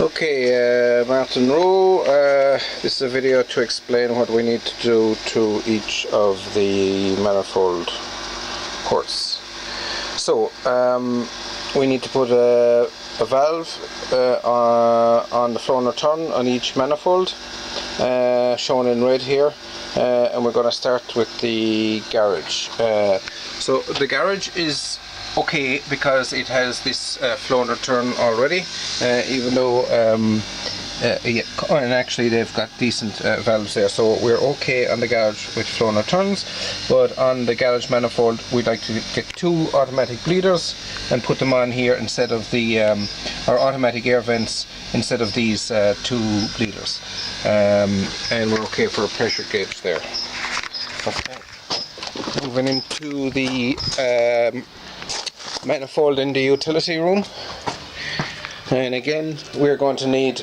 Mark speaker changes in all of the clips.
Speaker 1: Okay, Martin Rowe, this is a video to explain what we need to do to each of the manifold ports. So, we need to put a valve on the flow and return on each manifold, shown in red here, and we're going to start with the garage. So the garage is okay because it has this flow and return already, even though yeah, and actually they've got decent valves there, so we're okay on the garage with flow and returns. But on the garage manifold we'd like to get two automatic bleeders and put them on here instead of the our automatic air vents instead of these two bleeders, and we're okay for a pressure gauge there. Okay, moving into the manifold in the utility room, and again we're going to need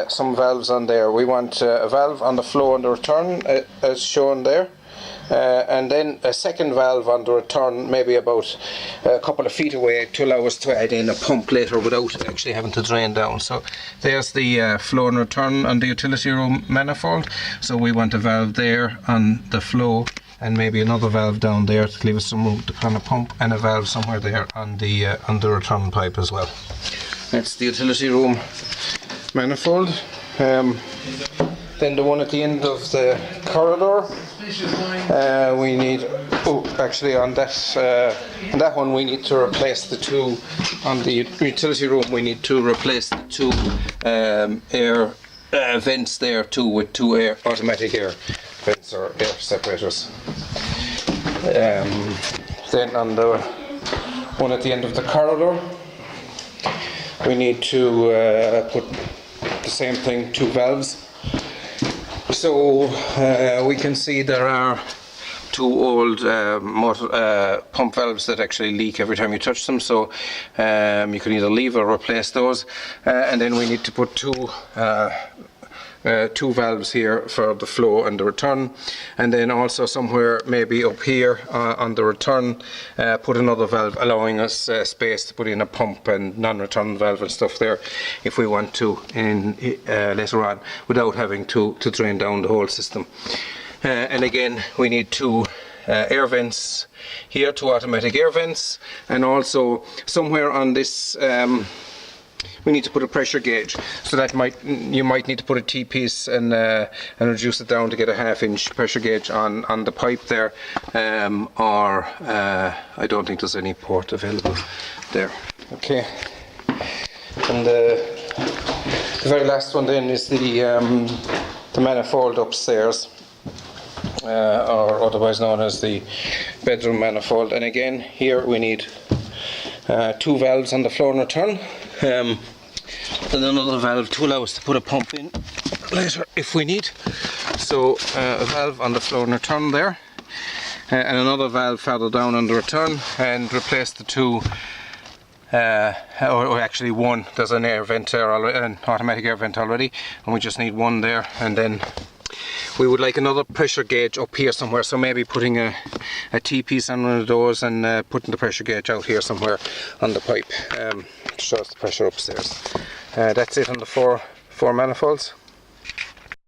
Speaker 1: some valves on there. We want a valve on the flow and the return as shown there, and then a second valve on the return, maybe about a couple of feet away, to allow us to add in a pump later without actually having to drain down. So there's the flow and return on the utility room manifold, so we want a valve there on the flow and maybe another valve down there to leave us some room to put on a pump, and a valve somewhere there on the return pipe as well. That's the utility room manifold. Then the one at the end of the corridor, we need, actually on that one we need to replace the two, on the utility room we need to replace the two air vents there too, with two automatic air vents or air separators. Then on the one at the end of the corridor we need to put the same thing, two valves. So we can see there are two old pump valves that actually leak every time you touch them, so you can either leave or replace those, and then we need to put two valves here for the flow and the return, and then also somewhere maybe up here on the return put another valve, allowing us space to put in a pump and non-return valve and stuff there if we want to later on, without having to drain down the whole system. And again we need two air vents here, two automatic air vents, and also somewhere on this we need to put a pressure gauge, so that you might need to put a T-piece and reduce it down to get a 1/2 inch pressure gauge on the pipe there, or I don't think there's any port available there. Okay, and the very last one then is the manifold upstairs, or otherwise known as the bedroom manifold, and again here we need two valves on the flow and return, and another valve to allow us to put a pump in later if we need. So a valve on the flow and return there, and another valve further down on the return, and replace the two, or actually one. There's an air vent there already, an automatic air vent already, and we just need one there. And then we would like another pressure gauge up here somewhere, so maybe putting a T-piece on one of those and putting the pressure gauge out here somewhere on the pipe, to show us the pressure upstairs. That's it on the four manifolds.